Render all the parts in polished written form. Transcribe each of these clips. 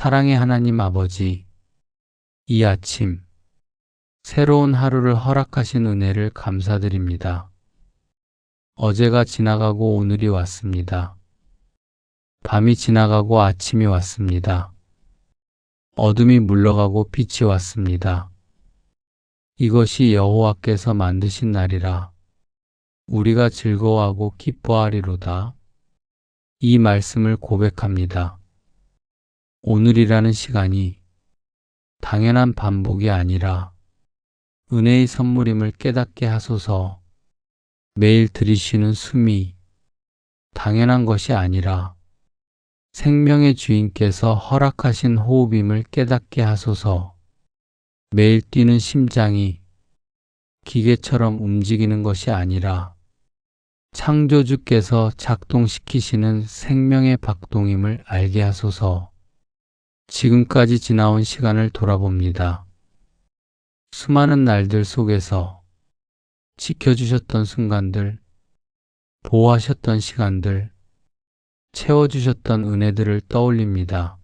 사랑의 하나님 아버지, 이 아침 새로운 하루를 허락하신 은혜를 감사드립니다. 어제가 지나가고 오늘이 왔습니다. 밤이 지나가고 아침이 왔습니다. 어둠이 물러가고 빛이 왔습니다. 이것이 여호와께서 만드신 날이라 우리가 즐거워하고 기뻐하리로다. 이 말씀을 고백합니다. 오늘이라는 시간이 당연한 반복이 아니라 은혜의 선물임을 깨닫게 하소서. 매일 들이쉬는 숨이 당연한 것이 아니라 생명의 주인께서 허락하신 호흡임을 깨닫게 하소서. 매일 뛰는 심장이 기계처럼 움직이는 것이 아니라 창조주께서 작동시키시는 생명의 박동임을 알게 하소서. 지금까지 지나온 시간을 돌아봅니다. 수많은 날들 속에서 지켜주셨던 순간들, 보호하셨던 시간들, 채워주셨던 은혜들을 떠올립니다.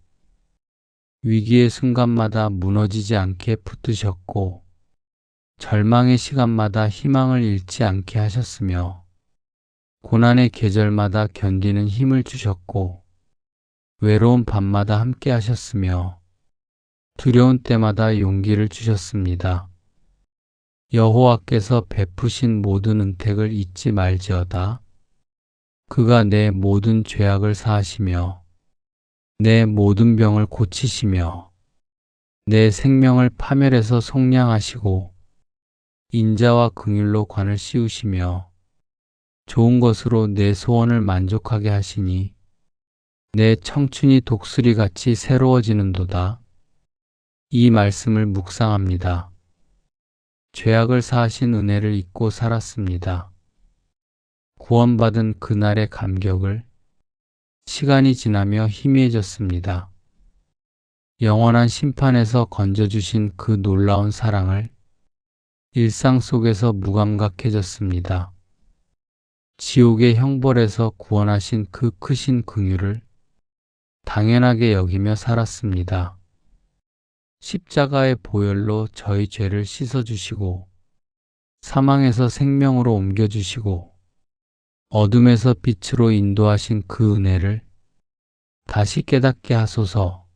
위기의 순간마다 무너지지 않게 붙드셨고 절망의 시간마다 희망을 잃지 않게 하셨으며 고난의 계절마다 견디는 힘을 주셨고 외로운 밤마다 함께 하셨으며 두려운 때마다 용기를 주셨습니다. 여호와께서 베푸신 모든 은택을 잊지 말지어다. 그가 내 모든 죄악을 사하시며 내 모든 병을 고치시며 내 생명을 파멸해서 속량하시고 인자와 긍휼로 관을 씌우시며 좋은 것으로 내 소원을 만족하게 하시니 내 청춘이 독수리같이 새로워지는도다. 이 말씀을 묵상합니다. 죄악을 사하신 은혜를 잊고 살았습니다. 구원받은 그날의 감격을 시간이 지나며 희미해졌습니다. 영원한 심판에서 건져주신 그 놀라운 사랑을 일상 속에서 무감각해졌습니다. 지옥의 형벌에서 구원하신 그 크신 긍휼을 당연하게 여기며 살았습니다. 십자가의 보혈로 저희 죄를 씻어주시고 사망에서 생명으로 옮겨주시고 어둠에서 빛으로 인도하신 그 은혜를 다시 깨닫게 하소서.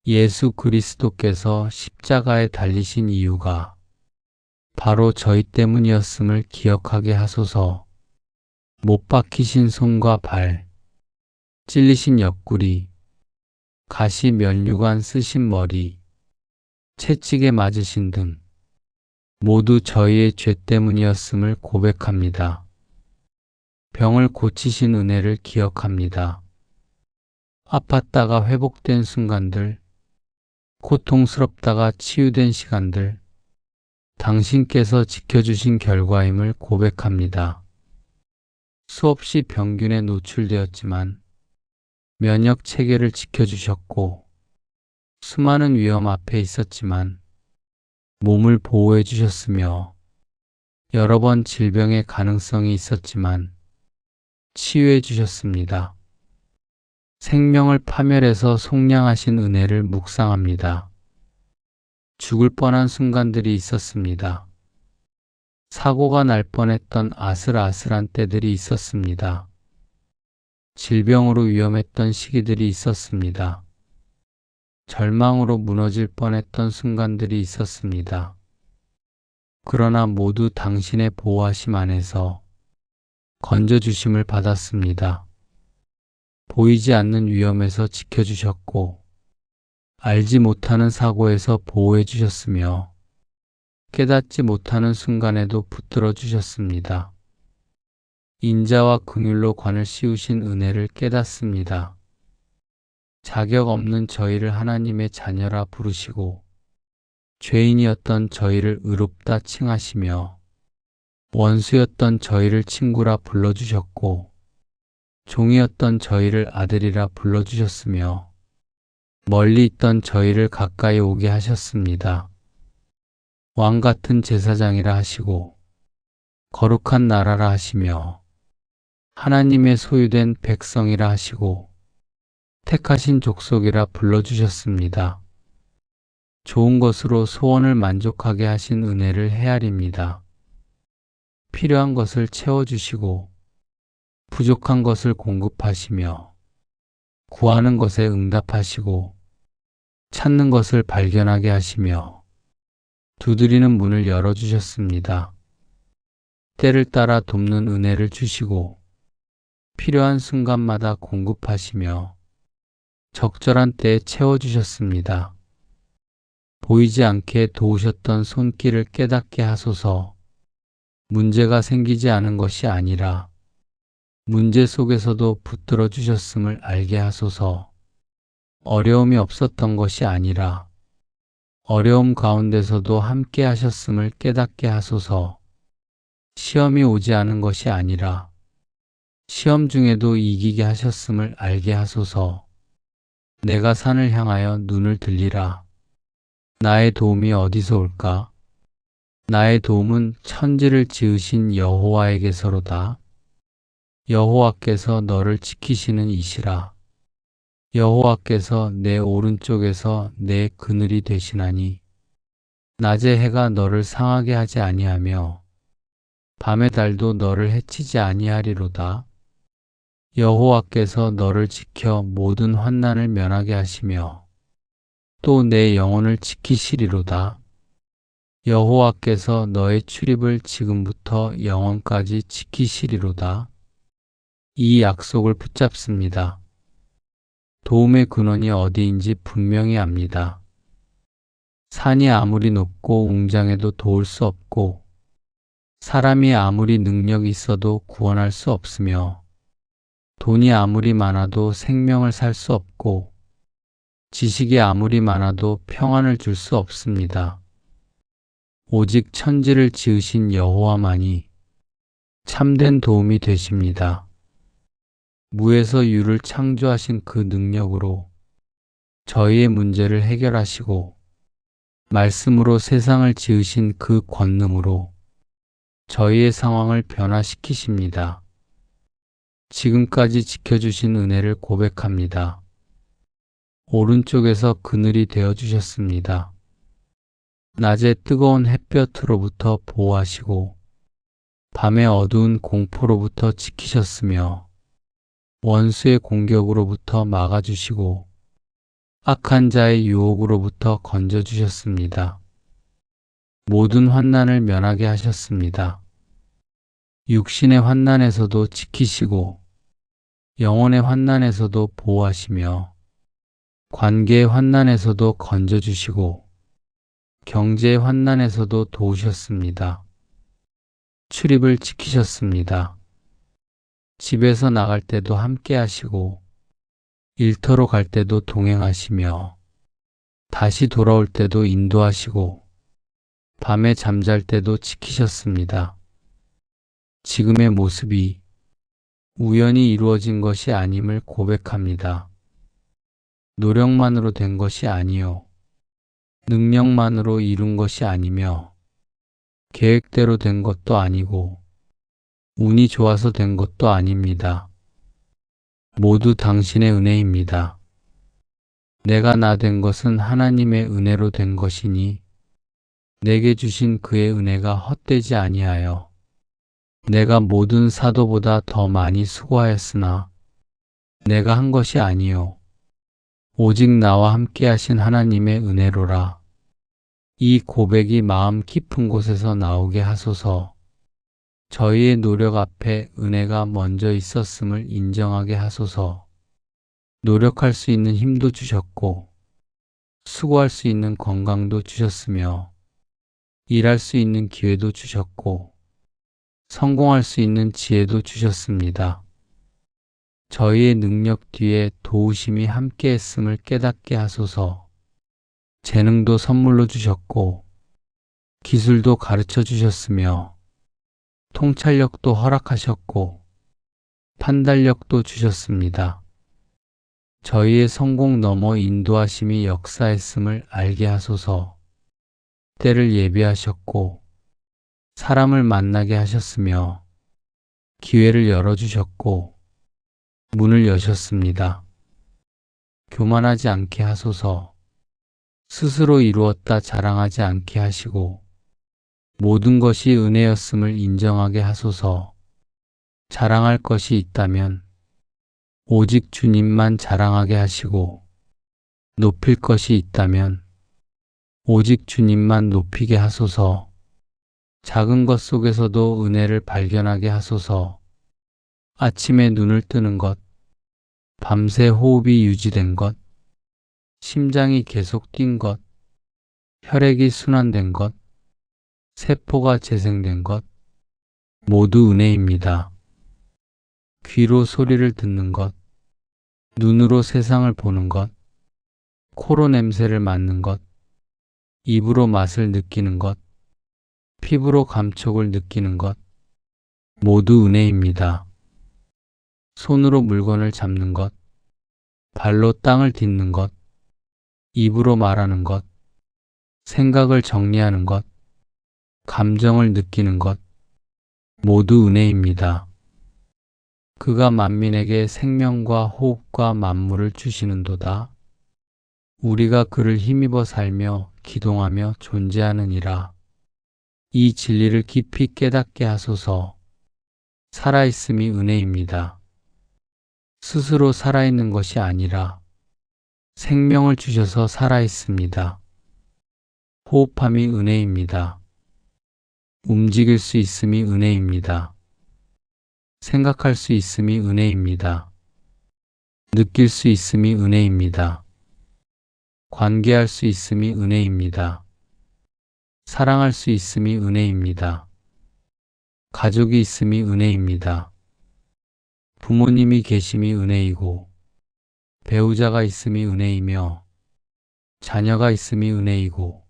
예수 그리스도께서 십자가에 달리신 이유가 바로 저희 때문이었음을 기억하게 하소서. 못 박히신 손과 발, 찔리신 옆구리, 가시 면류관 쓰신 머리, 채찍에 맞으신 등 모두 저희의 죄 때문이었음을 고백합니다. 병을 고치신 은혜를 기억합니다. 아팠다가 회복된 순간들, 고통스럽다가 치유된 시간들, 당신께서 지켜주신 결과임을 고백합니다. 수없이 병균에 노출되었지만 면역 체계를 지켜주셨고 수많은 위험 앞에 있었지만 몸을 보호해 주셨으며 여러 번 질병의 가능성이 있었지만 치유해 주셨습니다. 생명을 파멸해서 속량하신 은혜를 묵상합니다. 죽을 뻔한 순간들이 있었습니다. 사고가 날 뻔했던 아슬아슬한 때들이 있었습니다. 질병으로 위험했던 시기들이 있었습니다. 절망으로 무너질 뻔했던 순간들이 있었습니다. 그러나 모두 당신의 보호하심 안에서 건져주심을 받았습니다. 보이지 않는 위험에서 지켜주셨고 알지 못하는 사고에서 보호해 주셨으며 깨닫지 못하는 순간에도 붙들어 주셨습니다. 인자와 긍휼로 관을 씌우신 은혜를 깨닫습니다. 자격 없는 저희를 하나님의 자녀라 부르시고 죄인이었던 저희를 의롭다 칭하시며 원수였던 저희를 친구라 불러주셨고 종이었던 저희를 아들이라 불러주셨으며 멀리 있던 저희를 가까이 오게 하셨습니다. 왕같은 제사장이라 하시고 거룩한 나라라 하시며 하나님의 소유된 백성이라 하시고 택하신 족속이라 불러주셨습니다. 좋은 것으로 소원을 만족하게 하신 은혜를 헤아립니다. 필요한 것을 채워주시고 부족한 것을 공급하시며 구하는 것에 응답하시고 찾는 것을 발견하게 하시며 두드리는 문을 열어주셨습니다. 때를 따라 돕는 은혜를 주시고 필요한 순간마다 공급하시며 적절한 때에 채워주셨습니다. 보이지 않게 도우셨던 손길을 깨닫게 하소서. 문제가 생기지 않은 것이 아니라 문제 속에서도 붙들어 주셨음을 알게 하소서. 어려움이 없었던 것이 아니라 어려움 가운데서도 함께 하셨음을 깨닫게 하소서. 시험이 오지 않은 것이 아니라 시험 중에도 이기게 하셨음을 알게 하소서. 내가 산을 향하여 눈을 들리라. 나의 도움이 어디서 올까? 나의 도움은 천지를 지으신 여호와에게서로다. 여호와께서 너를 지키시는 이시라. 여호와께서 내 오른쪽에서 내 그늘이 되시나니 낮에 해가 너를 상하게 하지 아니하며 밤의 달도 너를 해치지 아니하리로다. 여호와께서 너를 지켜 모든 환난을 면하게 하시며 또 내 영혼을 지키시리로다. 여호와께서 너의 출입을 지금부터 영원까지 지키시리로다. 이 약속을 붙잡습니다. 도움의 근원이 어디인지 분명히 압니다. 산이 아무리 높고 웅장해도 도울 수 없고 사람이 아무리 능력이 있어도 구원할 수 없으며 돈이 아무리 많아도 생명을 살 수 없고 지식이 아무리 많아도 평안을 줄 수 없습니다. 오직 천지를 지으신 여호와만이 참된 도움이 되십니다. 무에서 유를 창조하신 그 능력으로 저희의 문제를 해결하시고 말씀으로 세상을 지으신 그 권능으로 저희의 상황을 변화시키십니다. 지금까지 지켜주신 은혜를 고백합니다. 오른쪽에서 그늘이 되어주셨습니다. 낮에 뜨거운 햇볕으로부터 보호하시고 밤의 어두운 공포로부터 지키셨으며 원수의 공격으로부터 막아주시고 악한 자의 유혹으로부터 건져주셨습니다. 모든 환난을 면하게 하셨습니다. 육신의 환난에서도 지키시고 영혼의 환난에서도 보호하시며 관계의 환난에서도 건져주시고 경제의 환난에서도 도우셨습니다. 출입을 지키셨습니다. 집에서 나갈 때도 함께 하시고 일터로 갈 때도 동행하시며 다시 돌아올 때도 인도하시고 밤에 잠잘 때도 지키셨습니다. 지금의 모습이 우연히 이루어진 것이 아님을 고백합니다. 노력만으로 된 것이 아니요 능력만으로 이룬 것이 아니며 계획대로 된 것도 아니고 운이 좋아서 된 것도 아닙니다. 모두 당신의 은혜입니다. 내가 나 된 것은 하나님의 은혜로 된 것이니 내게 주신 그의 은혜가 헛되지 아니하여 내가 모든 사도보다 더 많이 수고하였으나 내가 한 것이 아니요 오직 나와 함께 하신 하나님의 은혜로라. 이 고백이 마음 깊은 곳에서 나오게 하소서. 저희의 노력 앞에 은혜가 먼저 있었음을 인정하게 하소서. 노력할 수 있는 힘도 주셨고 수고할 수 있는 건강도 주셨으며 일할 수 있는 기회도 주셨고 성공할 수 있는 지혜도 주셨습니다. 저희의 능력 뒤에 도우심이 함께 했음을 깨닫게 하소서. 재능도 선물로 주셨고 기술도 가르쳐 주셨으며 통찰력도 허락하셨고 판단력도 주셨습니다. 저희의 성공 넘어 인도하심이 역사했음을 알게 하소서. 때를 예비하셨고 사람을 만나게 하셨으며 기회를 열어주셨고 문을 여셨습니다. 교만하지 않게 하소서. 스스로 이루었다 자랑하지 않게 하시고 모든 것이 은혜였음을 인정하게 하소서. 자랑할 것이 있다면 오직 주님만 자랑하게 하시고 높일 것이 있다면 오직 주님만 높이게 하소서. 작은 것 속에서도 은혜를 발견하게 하소서. 아침에 눈을 뜨는 것, 밤새 호흡이 유지된 것, 심장이 계속 뛴 것, 혈액이 순환된 것, 세포가 재생된 것, 모두 은혜입니다. 귀로 소리를 듣는 것, 눈으로 세상을 보는 것, 코로 냄새를 맡는 것, 입으로 맛을 느끼는 것, 피부로 감촉을 느끼는 것, 모두 은혜입니다. 손으로 물건을 잡는 것, 발로 땅을 딛는 것, 입으로 말하는 것, 생각을 정리하는 것, 감정을 느끼는 것, 모두 은혜입니다. 그가 만민에게 생명과 호흡과 만물을 주시는도다. 우리가 그를 힘입어 살며 기동하며 존재하느니라. 이 진리를 깊이 깨닫게 하소서. 살아있음이 은혜입니다. 스스로 살아있는 것이 아니라 생명을 주셔서 살아있습니다. 호흡함이 은혜입니다. 움직일 수 있음이 은혜입니다. 생각할 수 있음이 은혜입니다. 느낄 수 있음이 은혜입니다. 관계할 수 있음이 은혜입니다. 사랑할 수 있음이 은혜입니다. 가족이 있음이 은혜입니다. 부모님이 계심이 은혜이고 배우자가 있음이 은혜이며 자녀가 있음이 은혜이고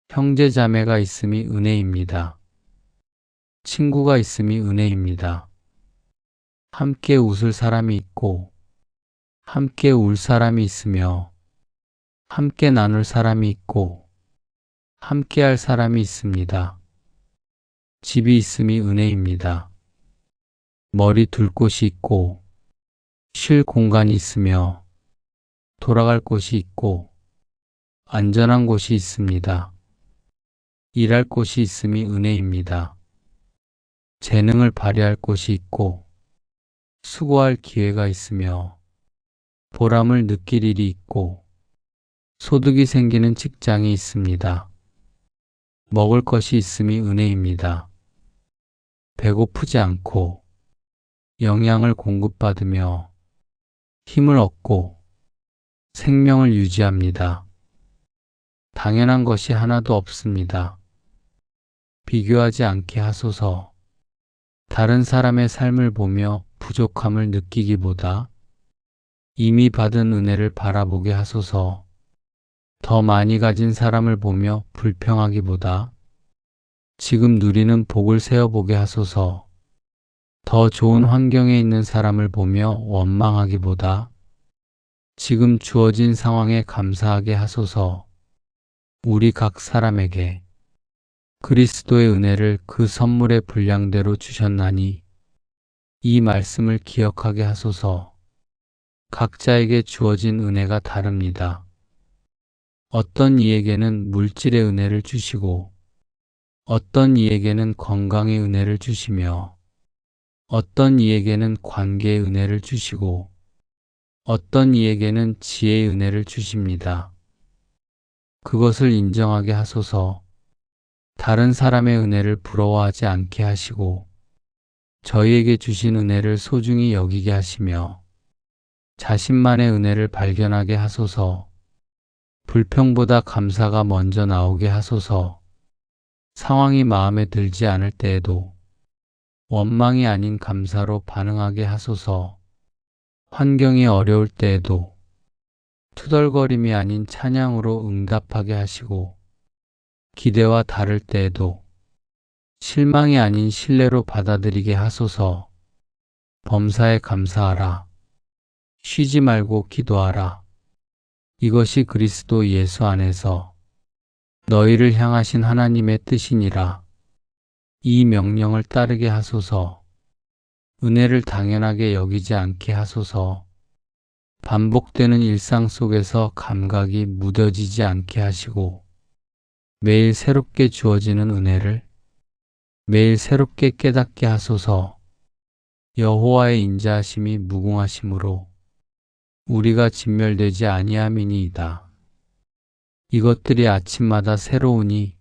형제 자매가 있음이 은혜입니다. 친구가 있음이 은혜입니다. 함께 웃을 사람이 있고 함께 울 사람이 있으며 함께 나눌 사람이 있고 함께 할 사람이 있습니다. 집이 있음이 은혜입니다. 머리 둘 곳이 있고 쉴 공간이 있으며 돌아갈 곳이 있고 안전한 곳이 있습니다. 일할 곳이 있음이 은혜입니다. 재능을 발휘할 곳이 있고 수고할 기회가 있으며 보람을 느낄 일이 있고 소득이 생기는 직장이 있습니다. 먹을 것이 있음이 은혜입니다. 배고프지 않고 영양을 공급받으며 힘을 얻고 생명을 유지합니다. 당연한 것이 하나도 없습니다. 비교하지 않게 하소서. 다른 사람의 삶을 보며 부족함을 느끼기보다 이미 받은 은혜를 바라보게 하소서. 더 많이 가진 사람을 보며 불평하기보다 지금 누리는 복을 세어보게 하소서. 더 좋은 환경에 있는 사람을 보며 원망하기보다 지금 주어진 상황에 감사하게 하소서. 우리 각 사람에게 그리스도의 은혜를 그 선물의 분량대로 주셨나니 이 말씀을 기억하게 하소서. 각자에게 주어진 은혜가 다릅니다. 어떤 이에게는 물질의 은혜를 주시고 어떤 이에게는 건강의 은혜를 주시며 어떤 이에게는 관계의 은혜를 주시고 어떤 이에게는 지혜의 은혜를 주십니다. 그것을 인정하게 하소서. 다른 사람의 은혜를 부러워하지 않게 하시고 저희에게 주신 은혜를 소중히 여기게 하시며 자신만의 은혜를 발견하게 하소서. 불평보다 감사가 먼저 나오게 하소서. 상황이 마음에 들지 않을 때에도 원망이 아닌 감사로 반응하게 하소서. 환경이 어려울 때에도 투덜거림이 아닌 찬양으로 응답하게 하시고 기대와 다를 때에도 실망이 아닌 신뢰로 받아들이게 하소서. 범사에 감사하라. 쉬지 말고 기도하라. 이것이 그리스도 예수 안에서 너희를 향하신 하나님의 뜻이니라. 이 명령을 따르게 하소서. 은혜를 당연하게 여기지 않게 하소서. 반복되는 일상 속에서 감각이 무뎌지지 않게 하시고 매일 새롭게 주어지는 은혜를 매일 새롭게 깨닫게 하소서. 여호와의 인자하심이 무궁하심으로 우리가 진멸되지 아니함이니이다. 이것들이 아침마다 새로우니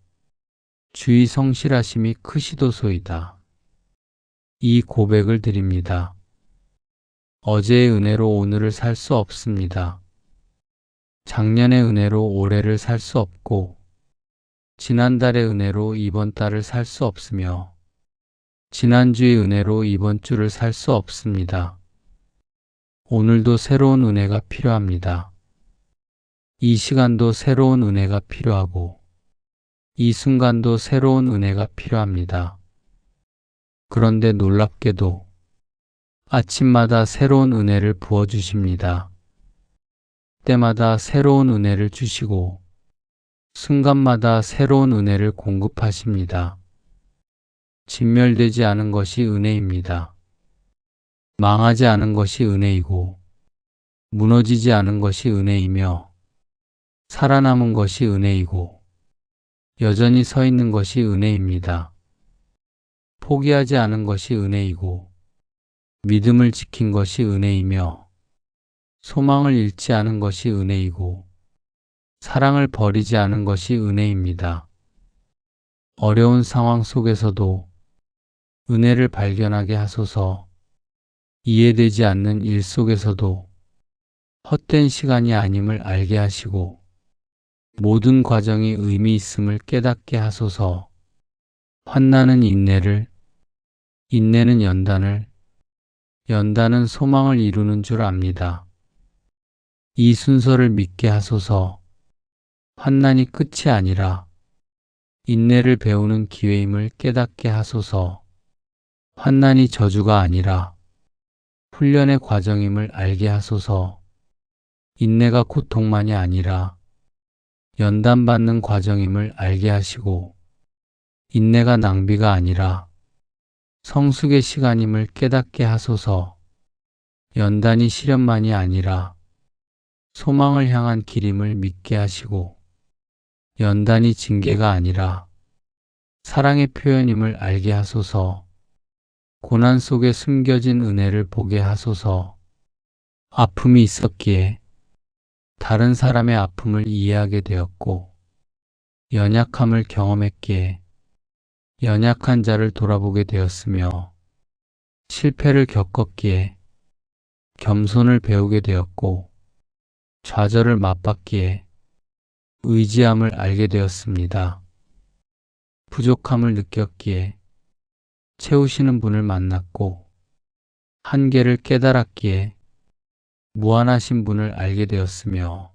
주의 성실하심이 크시도소이다. 이 고백을 드립니다. 어제의 은혜로 오늘을 살 수 없습니다. 작년의 은혜로 올해를 살 수 없고 지난달의 은혜로 이번 달을 살 수 없으며 지난주의 은혜로 이번 주를 살 수 없습니다. 오늘도 새로운 은혜가 필요합니다. 이 시간도 새로운 은혜가 필요하고 이 순간도 새로운 은혜가 필요합니다. 그런데 놀랍게도 아침마다 새로운 은혜를 부어주십니다. 때마다 새로운 은혜를 주시고 순간마다 새로운 은혜를 공급하십니다. 진멸되지 않은 것이 은혜입니다. 망하지 않은 것이 은혜이고 무너지지 않은 것이 은혜이며 살아남은 것이 은혜이고 여전히 서 있는 것이 은혜입니다. 포기하지 않은 것이 은혜이고 믿음을 지킨 것이 은혜이며 소망을 잃지 않은 것이 은혜이고 사랑을 버리지 않은 것이 은혜입니다. 어려운 상황 속에서도 은혜를 발견하게 하소서. 이해되지 않는 일 속에서도 헛된 시간이 아님을 알게 하시고 모든 과정이 의미 있음을 깨닫게 하소서. 환난은 인내를, 인내는 연단을, 연단은 소망을 이루는 줄 압니다. 이 순서를 믿게 하소서. 환난이 끝이 아니라 인내를 배우는 기회임을 깨닫게 하소서. 환난이 저주가 아니라 훈련의 과정임을 알게 하소서. 인내가 고통만이 아니라 연단받는 과정임을 알게 하시고 인내가 낭비가 아니라 성숙의 시간임을 깨닫게 하소서. 연단이 시련만이 아니라 소망을 향한 길임을 믿게 하시고 연단이 징계가 아니라 사랑의 표현임을 알게 하소서. 고난 속에 숨겨진 은혜를 보게 하소서. 아픔이 있었기에 다른 사람의 아픔을 이해하게 되었고 연약함을 경험했기에 연약한 자를 돌아보게 되었으며 실패를 겪었기에 겸손을 배우게 되었고 좌절을 맛봤기에 의지함을 알게 되었습니다. 부족함을 느꼈기에 채우시는 분을 만났고 한계를 깨달았기에 무한하신 분을 알게 되었으며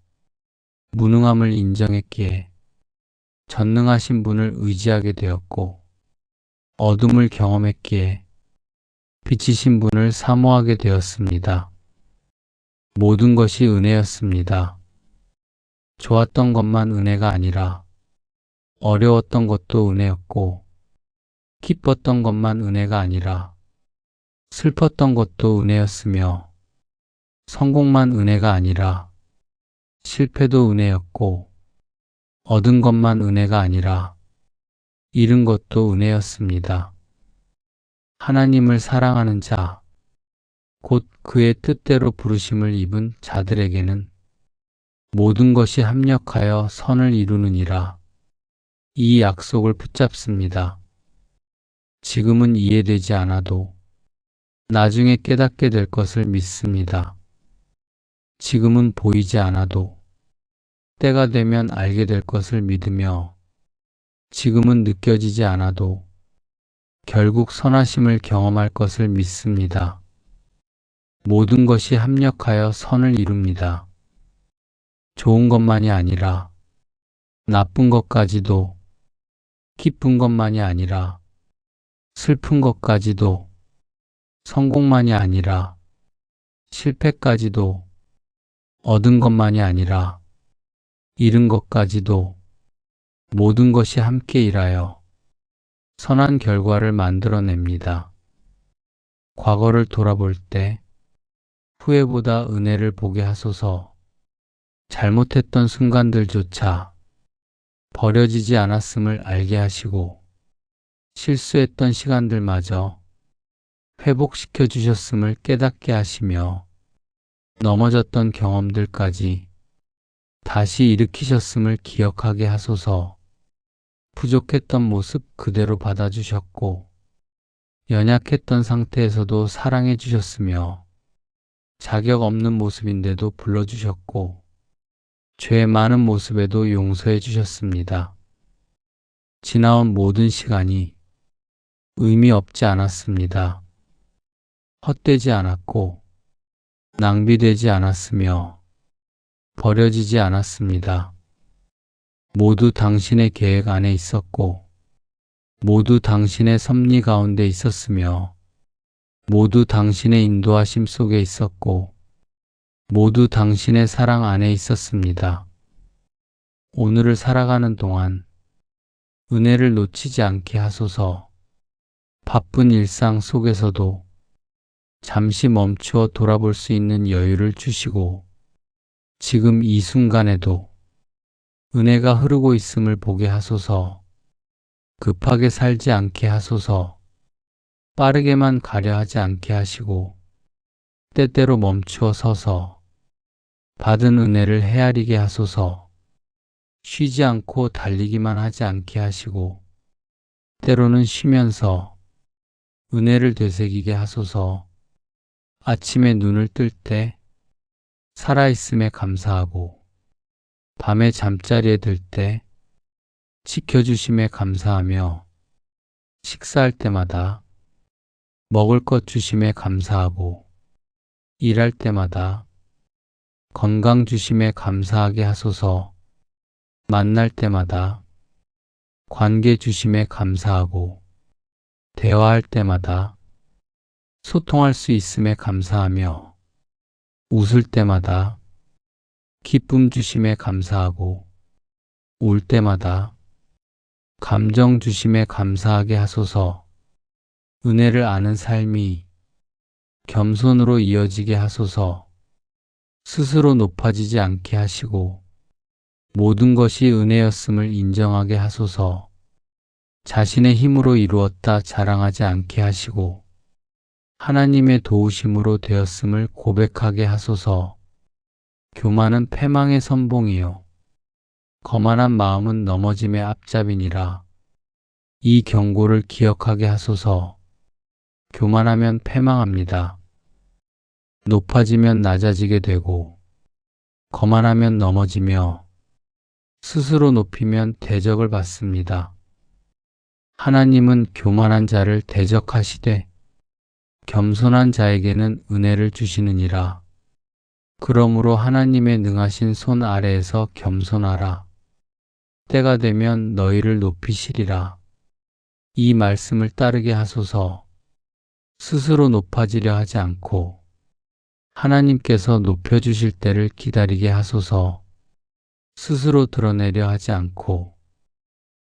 무능함을 인정했기에 전능하신 분을 의지하게 되었고 어둠을 경험했기에 빛이신 분을 사모하게 되었습니다. 모든 것이 은혜였습니다. 좋았던 것만 은혜가 아니라 어려웠던 것도 은혜였고 기뻤던 것만 은혜가 아니라 슬펐던 것도 은혜였으며 성공만 은혜가 아니라 실패도 은혜였고 얻은 것만 은혜가 아니라 잃은 것도 은혜였습니다. 하나님을 사랑하는 자, 곧 그의 뜻대로 부르심을 입은 자들에게는 모든 것이 합력하여 선을 이루느니라. 이 약속을 붙잡습니다. 지금은 이해되지 않아도 나중에 깨닫게 될 것을 믿습니다. 지금은 보이지 않아도 때가 되면 알게 될 것을 믿으며 지금은 느껴지지 않아도 결국 선하심을 경험할 것을 믿습니다. 모든 것이 합력하여 선을 이룹니다. 좋은 것만이 아니라 나쁜 것까지도, 기쁜 것만이 아니라 슬픈 것까지도, 성공만이 아니라 실패까지도, 얻은 것만이 아니라 잃은 것까지도 모든 것이 함께 일하여 선한 결과를 만들어냅니다. 과거를 돌아볼 때 후회보다 은혜를 보게 하소서. 잘못했던 순간들조차 버려지지 않았음을 알게 하시고 실수했던 시간들마저 회복시켜 주셨음을 깨닫게 하시며 넘어졌던 경험들까지 다시 일으키셨음을 기억하게 하소서. 부족했던 모습 그대로 받아주셨고 연약했던 상태에서도 사랑해 주셨으며 자격 없는 모습인데도 불러주셨고 죄 많은 모습에도 용서해 주셨습니다. 지나온 모든 시간이 의미 없지 않았습니다. 헛되지 않았고 낭비되지 않았으며 버려지지 않았습니다. 모두 당신의 계획 안에 있었고 모두 당신의 섭리 가운데 있었으며 모두 당신의 인도하심 속에 있었고 모두 당신의 사랑 안에 있었습니다. 오늘을 살아가는 동안 은혜를 놓치지 않게 하소서. 바쁜 일상 속에서도 잠시 멈추어 돌아볼 수 있는 여유를 주시고 지금 이 순간에도 은혜가 흐르고 있음을 보게 하소서. 급하게 살지 않게 하소서. 빠르게만 가려 하지 않게 하시고 때때로 멈추어 서서 받은 은혜를 헤아리게 하소서. 쉬지 않고 달리기만 하지 않게 하시고 때로는 쉬면서 은혜를 되새기게 하소서. 아침에 눈을 뜰 때 살아있음에 감사하고 밤에 잠자리에 들 때 지켜주심에 감사하며 식사할 때마다 먹을 것 주심에 감사하고 일할 때마다 건강 주심에 감사하게 하소서. 만날 때마다 관계 주심에 감사하고 대화할 때마다 소통할 수 있음에 감사하며 웃을 때마다 기쁨 주심에 감사하고 울 때마다 감정 주심에 감사하게 하소서. 은혜를 아는 삶이 겸손으로 이어지게 하소서. 스스로 높아지지 않게 하시고 모든 것이 은혜였음을 인정하게 하소서. 자신의 힘으로 이루었다 자랑하지 않게 하시고 하나님의 도우심으로 되었음을 고백하게 하소서. 교만은 패망의 선봉이요 거만한 마음은 넘어짐의 앞잡이니라. 이 경고를 기억하게 하소서. 교만하면 패망합니다. 높아지면 낮아지게 되고 거만하면 넘어지며 스스로 높이면 대적을 받습니다. 하나님은 교만한 자를 대적하시되 겸손한 자에게는 은혜를 주시느니라. 그러므로 하나님의 능하신 손 아래에서 겸손하라. 때가 되면 너희를 높이시리라. 이 말씀을 따르게 하소서. 스스로 높아지려 하지 않고 하나님께서 높여주실 때를 기다리게 하소서. 스스로 드러내려 하지 않고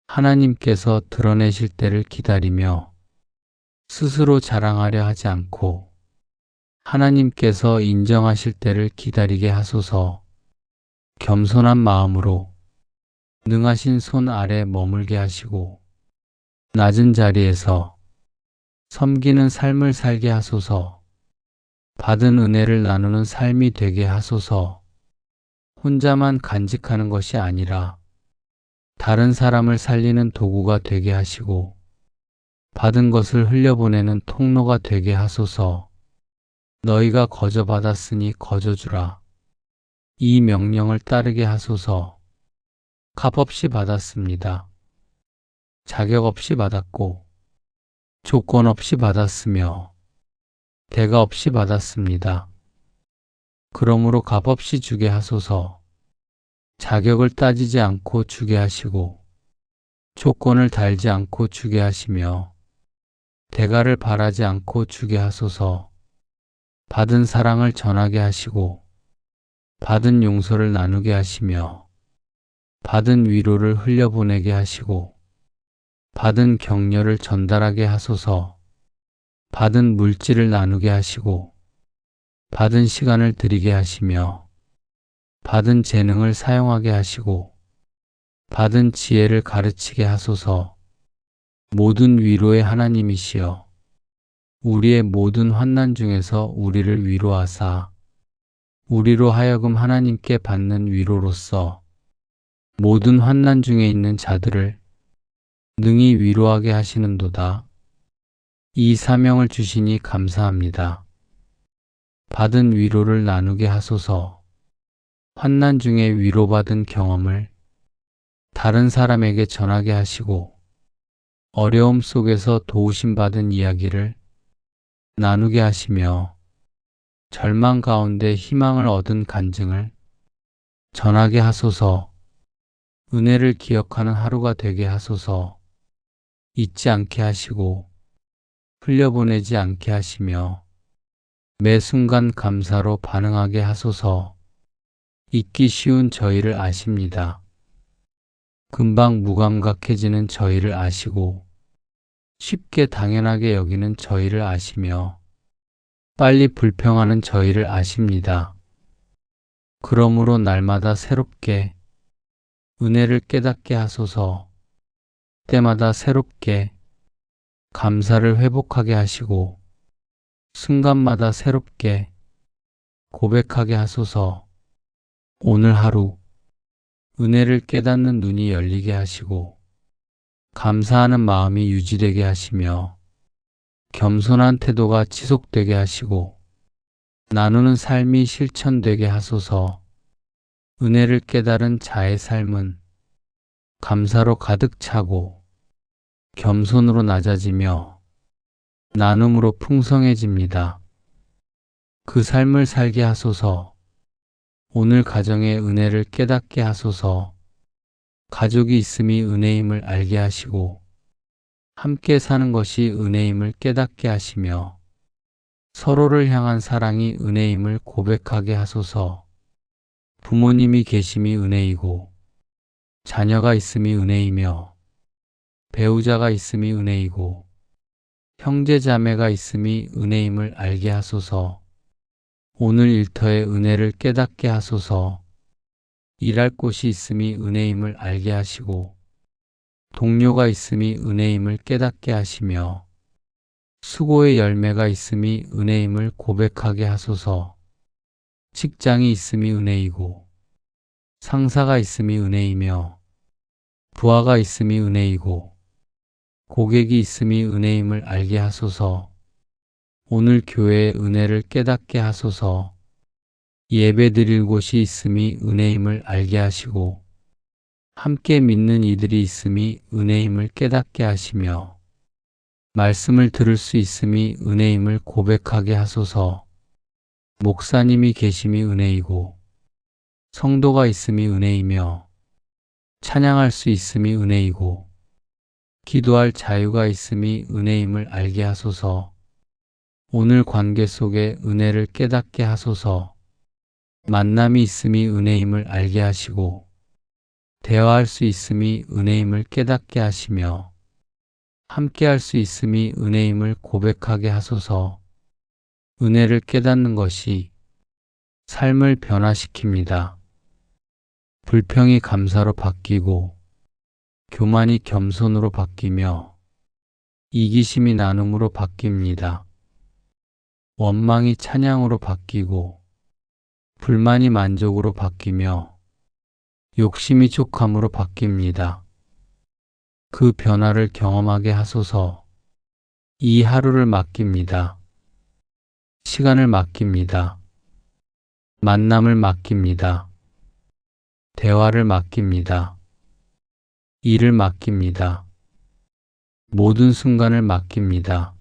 하나님께서 드러내실 때를 기다리며 스스로 자랑하려 하지 않고 하나님께서 인정하실 때를 기다리게 하소서. 겸손한 마음으로 능하신 손 아래 머물게 하시고 낮은 자리에서 섬기는 삶을 살게 하소서. 받은 은혜를 나누는 삶이 되게 하소서. 혼자만 간직하는 것이 아니라 다른 사람을 살리는 도구가 되게 하시고 받은 것을 흘려보내는 통로가 되게 하소서. 너희가 거저 받았으니 거저 주라. 이 명령을 따르게 하소서. 값없이 받았습니다. 자격 없이 받았고 조건 없이 받았으며 대가 없이 받았습니다. 그러므로 값없이 주게 하소서. 자격을 따지지 않고 주게 하시고 조건을 달지 않고 주게 하시며 대가를 바라지 않고 주게 하소서. 받은 사랑을 전하게 하시고 받은 용서를 나누게 하시며 받은 위로를 흘려보내게 하시고 받은 격려를 전달하게 하소서. 받은 물질을 나누게 하시고 받은 시간을 드리게 하시며 받은 재능을 사용하게 하시고 받은 지혜를 가르치게 하소서. 모든 위로의 하나님이시여 우리의 모든 환난 중에서 우리를 위로하사 우리로 하여금 하나님께 받는 위로로서 모든 환난 중에 있는 자들을 능히 위로하게 하시는도다. 이 사명을 주시니 감사합니다. 받은 위로를 나누게 하소서. 환난 중에 위로받은 경험을 다른 사람에게 전하게 하시고 어려움 속에서 도우심 받은 이야기를 나누게 하시며 절망 가운데 희망을 얻은 간증을 전하게 하소서. 은혜를 기억하는 하루가 되게 하소서. 잊지 않게 하시고 흘려보내지 않게 하시며 매 순간 감사로 반응하게 하소서. 잊기 쉬운 저희를 아십니다. 금방 무감각해지는 저희를 아시고 쉽게 당연하게 여기는 저희를 아시며 빨리 불평하는 저희를 아십니다. 그러므로 날마다 새롭게 은혜를 깨닫게 하소서. 때마다 새롭게 감사를 회복하게 하시고 순간마다 새롭게 고백하게 하소서. 오늘 하루 은혜를 깨닫는 눈이 열리게 하시고 감사하는 마음이 유지되게 하시며 겸손한 태도가 지속되게 하시고 나누는 삶이 실천되게 하소서. 은혜를 깨달은 자의 삶은 감사로 가득 차고 겸손으로 낮아지며 나눔으로 풍성해집니다. 그 삶을 살게 하소서. 오늘 가정의 은혜를 깨닫게 하소서. 가족이 있음이 은혜임을 알게 하시고 함께 사는 것이 은혜임을 깨닫게 하시며 서로를 향한 사랑이 은혜임을 고백하게 하소서. 부모님이 계심이 은혜이고 자녀가 있음이 은혜이며 배우자가 있음이 은혜이고 형제 자매가 있음이 은혜임을 알게 하소서. 오늘 일터의 은혜를 깨닫게 하소서. 일할 곳이 있음이 은혜임을 알게 하시고 동료가 있음이 은혜임을 깨닫게 하시며 수고의 열매가 있음이 은혜임을 고백하게 하소서. 직장이 있음이 은혜이고 상사가 있음이 은혜이며 부하가 있음이 은혜이고 고객이 있음이 은혜임을 알게 하소서. 오늘 교회의 은혜를 깨닫게 하소서. 예배 드릴 곳이 있음이 은혜임을 알게 하시고 함께 믿는 이들이 있음이 은혜임을 깨닫게 하시며 말씀을 들을 수 있음이 은혜임을 고백하게 하소서. 목사님이 계심이 은혜이고 성도가 있음이 은혜이며 찬양할 수 있음이 은혜이고 기도할 자유가 있음이 은혜임을 알게 하소서. 오늘 관계 속에 은혜를 깨닫게 하소서. 만남이 있음이 은혜임을 알게 하시고 대화할 수 있음이 은혜임을 깨닫게 하시며 함께할 수 있음이 은혜임을 고백하게 하소서. 은혜를 깨닫는 것이 삶을 변화시킵니다. 불평이 감사로 바뀌고 교만이 겸손으로 바뀌며 이기심이 나눔으로 바뀝니다. 원망이 찬양으로 바뀌고 불만이 만족으로 바뀌며 욕심이 족함으로 바뀝니다. 그 변화를 경험하게 하소서. 이 하루를 맡깁니다. 시간을 맡깁니다. 만남을 맡깁니다. 대화를 맡깁니다. 일을 맡깁니다. 모든 순간을 맡깁니다.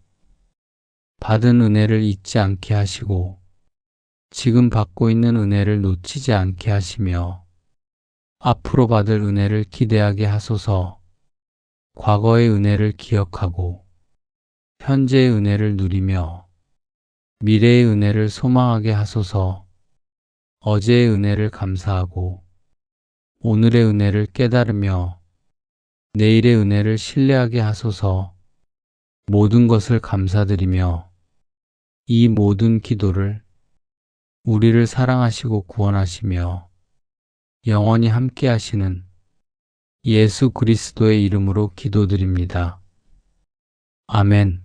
받은 은혜를 잊지 않게 하시고 지금 받고 있는 은혜를 놓치지 않게 하시며 앞으로 받을 은혜를 기대하게 하소서. 과거의 은혜를 기억하고 현재의 은혜를 누리며 미래의 은혜를 소망하게 하소서. 어제의 은혜를 감사하고 오늘의 은혜를 깨달으며 내일의 은혜를 신뢰하게 하소서. 모든 것을 감사드리며 이 모든 기도를 우리를 사랑하시고 구원하시며 영원히 함께 하시는 예수 그리스도의 이름으로 기도드립니다. 아멘.